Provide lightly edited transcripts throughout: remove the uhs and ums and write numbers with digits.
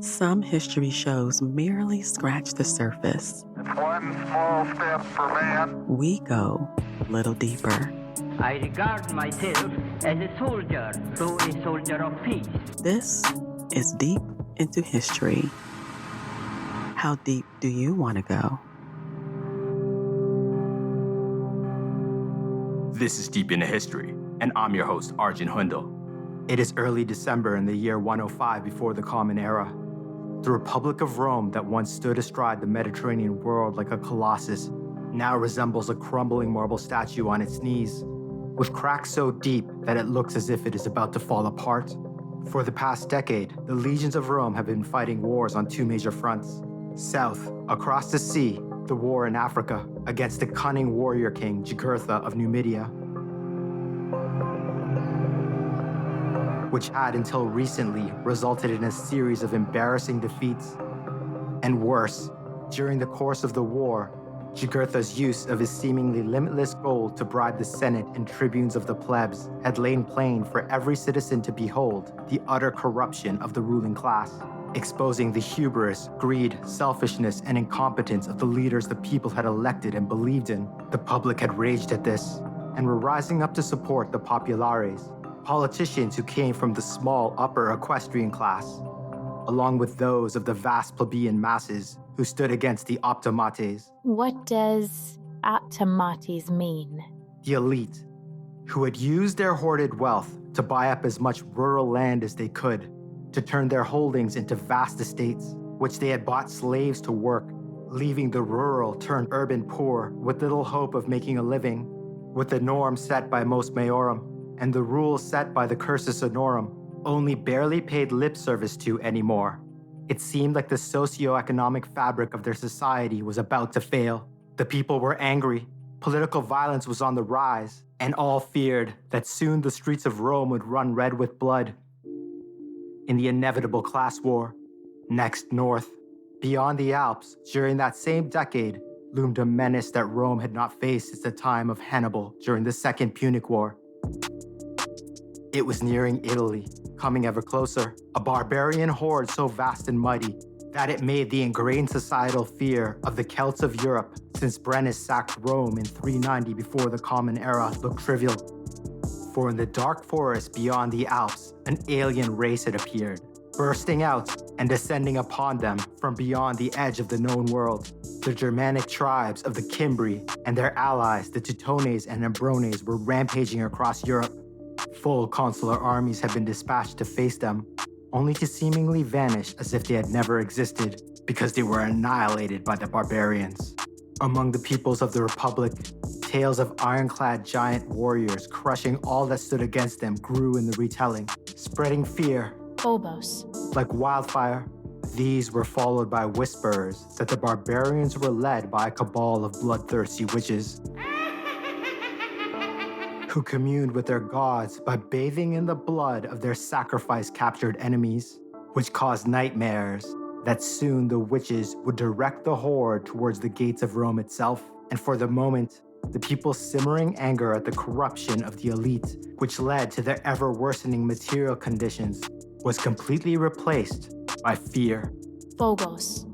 Some history shows merely scratch the surface. It's one small step for man. We go a little deeper. I regard myself as a soldier, though a soldier of peace. This is Deep into History. How deep do you want to go? This is Deep into History, and I'm your host, Arjun Hundal. It is early December in the year 105 before the Common Era. The Republic of Rome that once stood astride the Mediterranean world like a colossus now resembles a crumbling marble statue on its knees, with cracks so deep that it looks as if it is about to fall apart. For the past decade, the legions of Rome have been fighting wars on two major fronts. South, across the sea, the war in Africa against the cunning warrior king Jugurtha of Numidia, which had until recently resulted in a series of embarrassing defeats. And worse, during the course of the war, Jugurtha's use of his seemingly limitless gold to bribe the Senate and tribunes of the plebs had laid plain for every citizen to behold the utter corruption of the ruling class, exposing the hubris, greed, selfishness, and incompetence of the leaders the people had elected and believed in. The public had raged at this and were rising up to support the populares, politicians who came from the small upper equestrian class, along with those of the vast plebeian masses who stood against the optimates. What does optimates mean? The elite, who had used their hoarded wealth to buy up as much rural land as they could, to turn their holdings into vast estates, which they had bought slaves to work, leaving the rural turned urban poor with little hope of making a living, with the norm set by most maiorum and the rules set by the cursus honorum only barely paid lip service to anymore. It seemed like the socio-economic fabric of their society was about to fail. The people were angry, political violence was on the rise, and all feared that soon the streets of Rome would run red with blood. In the inevitable class war, next north, beyond the Alps, during that same decade, loomed a menace that Rome had not faced since the time of Hannibal during the Second Punic War. It was nearing Italy, coming ever closer, a barbarian horde so vast and mighty that it made the ingrained societal fear of the Celts of Europe since Brennus sacked Rome in 390 before the Common Era look trivial. For in the dark forest beyond the Alps, an alien race had appeared, bursting out and descending upon them from beyond the edge of the known world. The Germanic tribes of the Cimbri and their allies, the Teutones and Ambrones, were rampaging across Europe. Full consular armies had been dispatched to face them, only to seemingly vanish as if they had never existed because they were annihilated by the barbarians. Among the peoples of the Republic, tales of ironclad giant warriors crushing all that stood against them grew in the retelling, spreading fear Phobos. like wildfire. These were followed by whispers that the barbarians were led by a cabal of bloodthirsty witches who communed with their gods by bathing in the blood of their sacrifice-captured enemies, which caused nightmares that soon the witches would direct the horde towards the gates of Rome itself. And for the moment, the people's simmering anger at the corruption of the elite, which led to their ever-worsening material conditions, was completely replaced by fear. Phobos.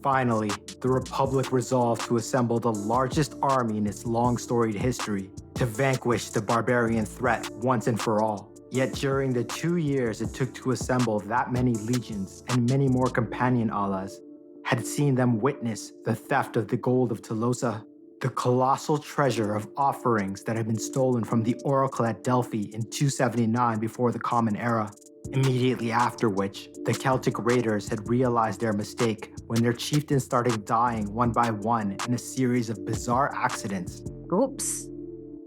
Finally, the Republic resolved to assemble the largest army in its long-storied history to vanquish the barbarian threat once and for all. Yet during the 2 years it took to assemble that many legions and many more companion allies, had seen them witness the theft of the gold of Tolosa, the colossal treasure of offerings that had been stolen from the oracle at Delphi in 279 before the Common Era. Immediately after which, the Celtic raiders had realized their mistake when their chieftains started dying one by one in a series of bizarre accidents. Oops.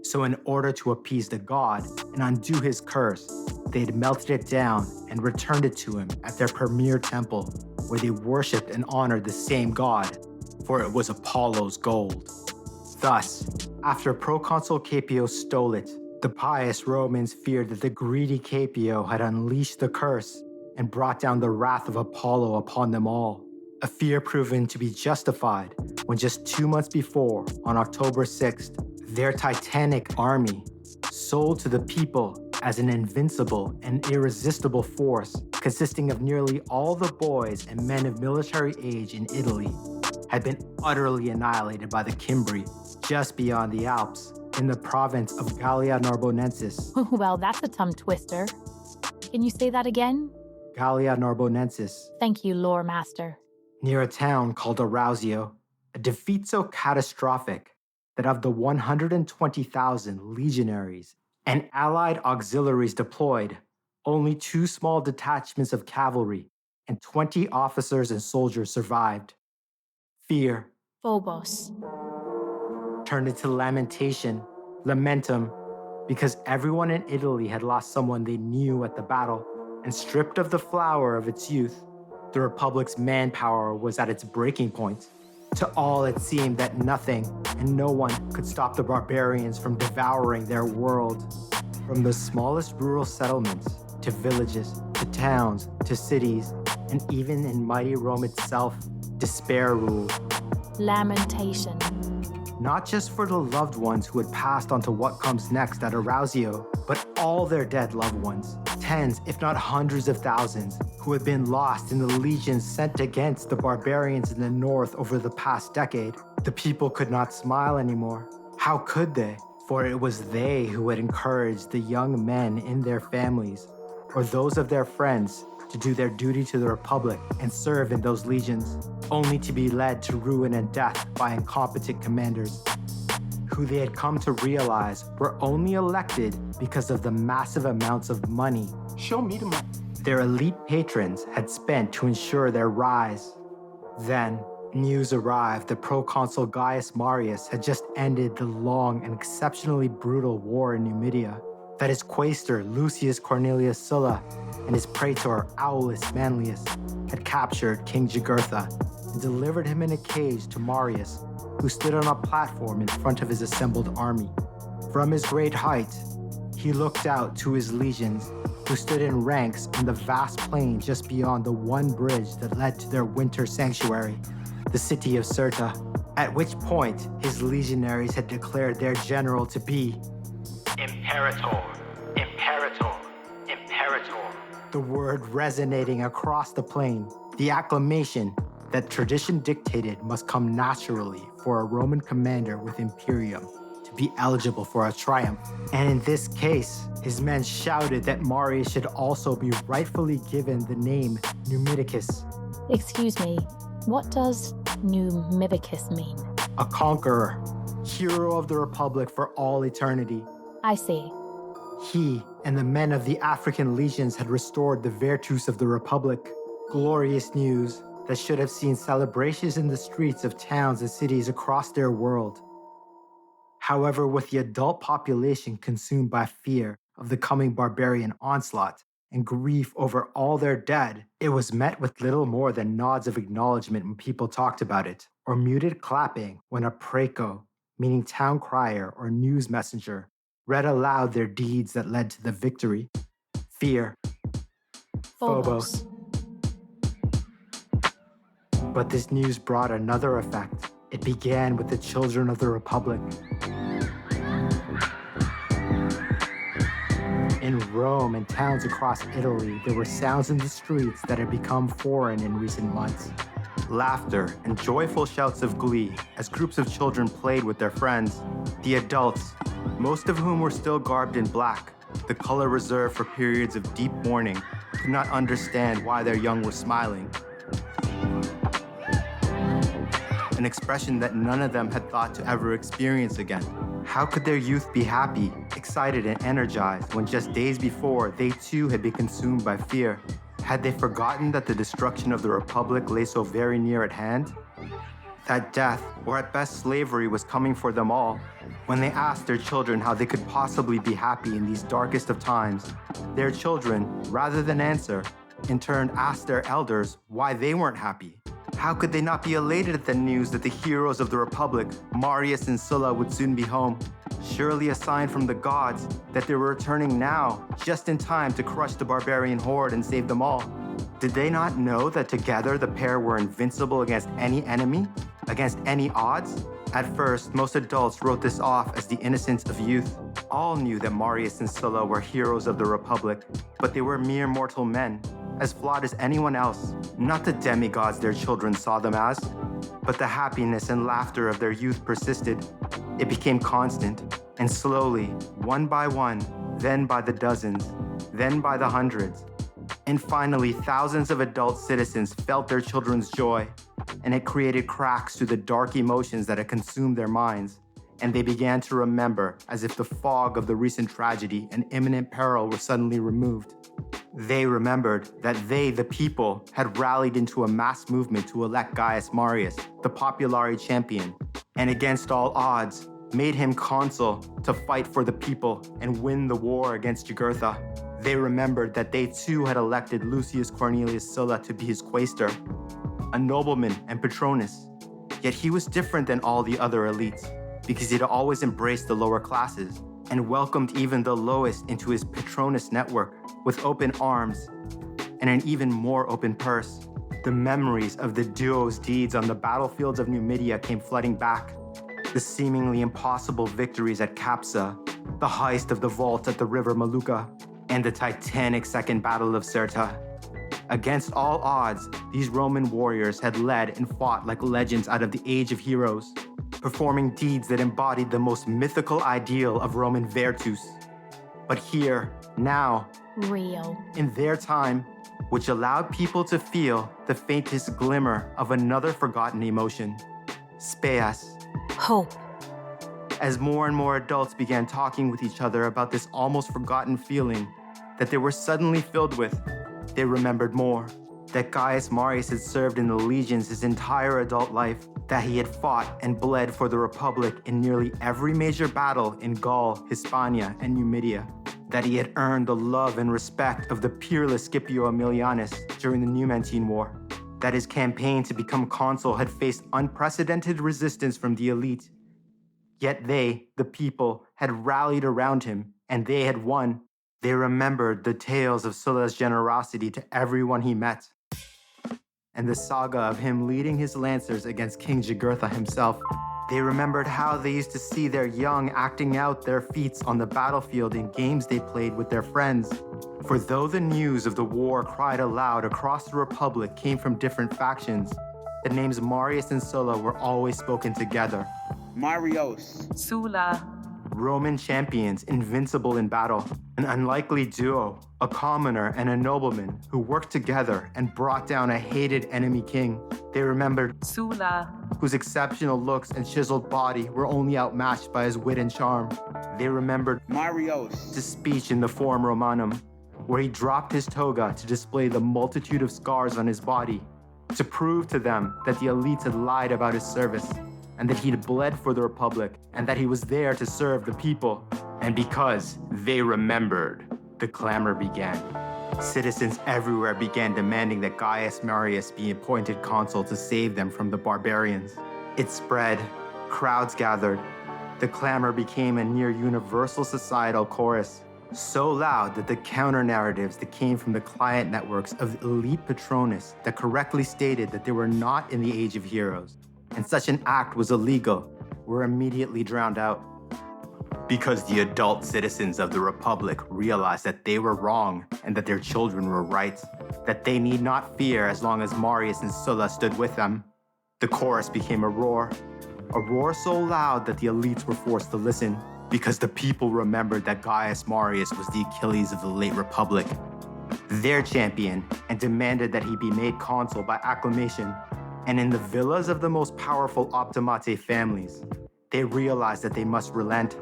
So in order to appease the god and undo his curse, they had melted it down and returned it to him at their premier temple, where they worshipped and honored the same god, for it was Apollo's gold. Thus, after proconsul Caepio stole it, the pious Romans feared that the greedy Caepio had unleashed the curse and brought down the wrath of Apollo upon them all, a fear proven to be justified when just 2 months before, on October 6th, their titanic army, sold to the people as an invincible and irresistible force consisting of nearly all the boys and men of military age in Italy, had been utterly annihilated by the Cimbri just beyond the Alps in the province of Gallia Narbonensis. Well, that's a tongue twister. Can you say that again? Gallia Narbonensis, Thank you, lore master. near a town called Arausio, a defeat so catastrophic that of the 120,000 legionaries and allied auxiliaries deployed, only 2 small detachments of cavalry and 20 officers and soldiers survived. Fear Phobos. turned into lamentation, lamentum, because everyone in Italy had lost someone they knew at the battle, and stripped of the flower of its youth, the Republic's manpower was at its breaking point. To all it seemed that nothing and no one could stop the barbarians from devouring their world. From the smallest rural settlements, to villages, to towns, to cities, and even in mighty Rome itself, despair ruled. Lamentation. Not just for the loved ones who had passed on to what comes next at Arausio, but all their dead loved ones, tens if not hundreds of thousands, who had been lost in the legions sent against the barbarians in the north over the past decade. The people could not smile anymore. How could they? For it was they who had encouraged the young men in their families, or those of their friends, to do their duty to the Republic and serve in those legions, only to be led to ruin and death by incompetent commanders, who they had come to realize were only elected because of the massive amounts of money their elite patrons had spent to ensure their rise. Then, news arrived that Proconsul Gaius Marius had just ended the long and exceptionally brutal war in Numidia, that his quaestor Lucius Cornelius Sulla and his praetor Aulus Manlius had captured King Jugurtha and delivered him in a cage to Marius, who stood on a platform in front of his assembled army. From his great height, he looked out to his legions, who stood in ranks on the vast plain just beyond the one bridge that led to their winter sanctuary, the city of Cirta, at which point his legionaries had declared their general to be Imperator, Imperator, Imperator. The word resonating across the plain, the acclamation that tradition dictated must come naturally for a Roman commander with imperium to be eligible for a triumph. And in this case, his men shouted that Marius should also be rightfully given the name Numidicus, Excuse me, what does Numivicus mean? a conqueror, hero of the Republic for all eternity. I see. He and the men of the African legions had restored the virtus of the Republic. Glorious news that should have seen celebrations in the streets of towns and cities across their world. However, with the adult population consumed by fear of the coming barbarian onslaught and grief over all their dead, it was met with little more than nods of acknowledgement when people talked about it, or muted clapping when a praeco, meaning town crier or news messenger, read aloud their deeds that led to the victory. Fear. Phobos. But this news brought another effect. It began with the children of the Republic. In Rome and towns across Italy, there were sounds in the streets that had become foreign in recent months. Laughter and joyful shouts of glee as groups of children played with their friends. The adults, most of whom were still garbed in black, the color reserved for periods of deep mourning, could not understand why their young were smiling. An expression that none of them had thought to ever experience again. How could their youth be happy, excited, and energized when just days before they too had been consumed by fear? Had they forgotten that the destruction of the Republic lay so very near at hand? That death, or at best slavery, was coming for them all. When they asked their children how they could possibly be happy in these darkest of times, their children, rather than answer, in turn asked their elders why they weren't happy. How could they not be elated at the news that the heroes of the Republic, Marius and Sulla, would soon be home? Surely a sign from the gods that they were returning now, just in time to crush the barbarian horde and save them all. Did they not know that together the pair were invincible against any enemy, against any odds? At first, most adults wrote this off as the innocence of youth. All knew that Marius and Sulla were heroes of the Republic, but they were mere mortal men, as flawed as anyone else, not the demigods their children saw them as. But the happiness and laughter of their youth persisted. It became constant, and slowly, one by one, then by the dozens, then by the hundreds, and finally thousands of adult citizens felt their children's joy, and it created cracks through the dark emotions that had consumed their minds, and they began to remember as if the fog of the recent tragedy and imminent peril were suddenly removed. They remembered that they, the people, had rallied into a mass movement to elect Gaius Marius, the Populari champion, and against all odds, made him consul to fight for the people and win the war against Jugurtha. They remembered that they too had elected Lucius Cornelius Sulla to be his quaestor, a nobleman and patronus. Yet he was different than all the other elites because he'd always embraced the lower classes and welcomed even the lowest into his patronus network with open arms and an even more open purse. The memories of the duo's deeds on the battlefields of Numidia came flooding back. The seemingly impossible victories at Capsa, the heist of the vault at the river Maluka, and the titanic Second Battle of Cirta. Against all odds, these Roman warriors had led and fought like legends out of the Age of Heroes, performing deeds that embodied the most mythical ideal of Roman virtus. But here, now, Real. in their time, which allowed people to feel the faintest glimmer of another forgotten emotion, speas. Hope. As more and more adults began talking with each other about this almost forgotten feeling that they were suddenly filled with, they remembered more. That Gaius Marius had served in the legions his entire adult life, that he had fought and bled for the Republic in nearly every major battle in Gaul, Hispania, and Numidia, that he had earned the love and respect of the peerless Scipio Aemilianus during the Numantine War, that his campaign to become consul had faced unprecedented resistance from the elite. Yet they, the people, had rallied around him, and they had won. They remembered the tales of Sulla's generosity to everyone he met, and the saga of him leading his lancers against King Jugurtha himself. They remembered how they used to see their young acting out their feats on the battlefield in games they played with their friends. For though the news of the war cried aloud across the Republic came from different factions, the names Marius and Sulla were always spoken together. Marios. Sulla. Roman champions invincible in battle, an unlikely duo, a commoner and a nobleman who worked together and brought down a hated enemy king. They remembered Sulla. whose exceptional looks and chiseled body were only outmatched by his wit and charm. They remembered Marios. his speech in the Forum Romanum, where he dropped his toga to display the multitude of scars on his body, to prove to them that the elites had lied about his service, and that he'd bled for the Republic, and that he was there to serve the people. And because they remembered, the clamor began. Citizens everywhere began demanding that Gaius Marius be appointed consul to save them from the barbarians. It spread, crowds gathered. The clamor became a near universal societal chorus, so loud that the counter-narratives that came from the client networks of the elite Patronus that correctly stated that they were not in the Age of Heroes, and such an act was illegal, were immediately drowned out. Because the adult citizens of the Republic realized that they were wrong and that their children were right, that they need not fear as long as Marius and Sulla stood with them. The chorus became a roar so loud that the elites were forced to listen, because the people remembered that Gaius Marius was the Achilles of the late Republic, their champion, and demanded that he be made consul by acclamation. And in the villas of the most powerful optimate families, they realized that they must relent,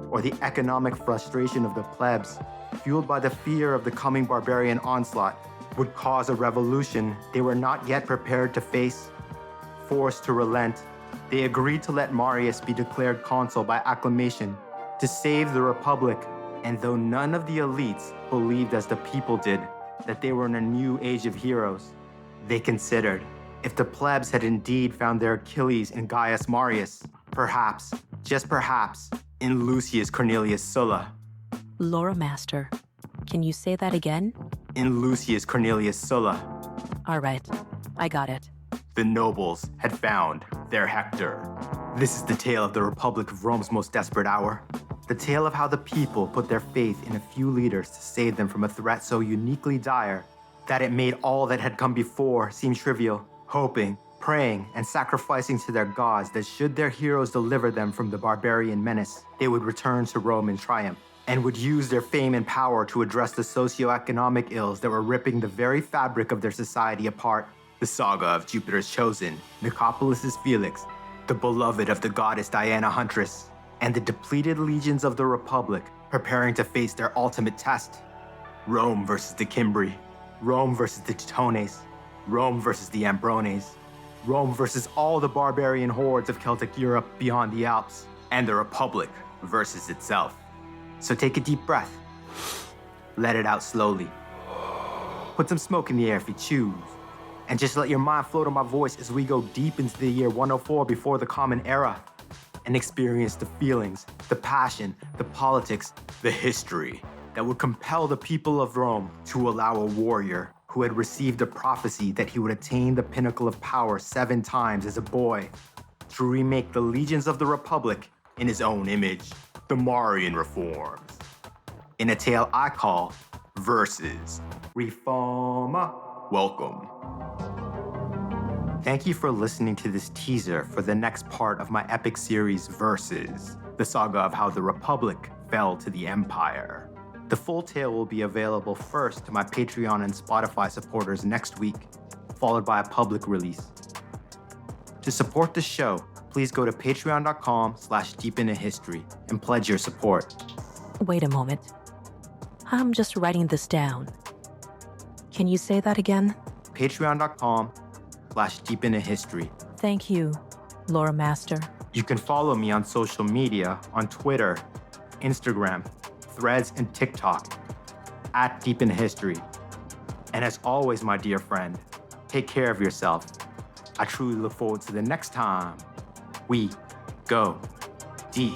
or the economic frustration of the plebs, fueled by the fear of the coming barbarian onslaught, would cause a revolution they were not yet prepared to face. Forced to relent, they agreed to let Marius be declared consul by acclamation to save the Republic. And though none of the elites believed as the people did that they were in a new age of heroes, they considered, if the plebs had indeed found their Achilles in Gaius Marius, perhaps, just perhaps, in Lucius Cornelius Sulla. Lore Master, can you say that again? In Lucius Cornelius Sulla. All right, I got it. The nobles had found their Hector. This is the tale of the Republic of Rome's most desperate hour. The tale of how the people put their faith in a few leaders to save them from a threat so uniquely dire that it made all that had come before seem trivial, hoping, praying, and sacrificing to their gods that should their heroes deliver them from the barbarian menace, they would return to Rome in triumph, and would use their fame and power to address the socioeconomic ills that were ripping the very fabric of their society apart. The saga of Jupiter's chosen, Nicopolis' Felix, the beloved of the goddess Diana Huntress, and the depleted legions of the Republic preparing to face their ultimate test. Rome versus the Cimbri, Rome versus the Teutones, Rome versus the Ambrones, Rome versus all the barbarian hordes of Celtic Europe beyond the Alps, and the Republic versus itself. So take a deep breath. Let it out slowly. Put some smoke in the air if you choose. And just let your mind float on my voice as we go deep into the year 104 before the Common Era and experience the feelings, the passion, the politics, the history that would compel the people of Rome to allow a warrior who had received a prophecy that he would attain the pinnacle of power 7 times as a boy to remake the legions of the Republic in his own image, the Marian Reforms, in a tale I call Versus Reforma. Welcome. Thank you for listening to this teaser for the next part of my epic series Versus, the saga of how the Republic fell to the Empire. The full tale will be available first to my Patreon and Spotify supporters next week, followed by a public release. To support the show, please go to patreon.com/deepintohistory and pledge your support. Wait a moment. I'm just writing this down. Can you say that again? patreon.com/deepintohistory. Thank you, Lore Master. You can follow me on social media on Twitter, Instagram, Threads, and TikTok @deepintohistory. And as always, my dear friend, take care of yourself. I truly look forward to the next time we go deep.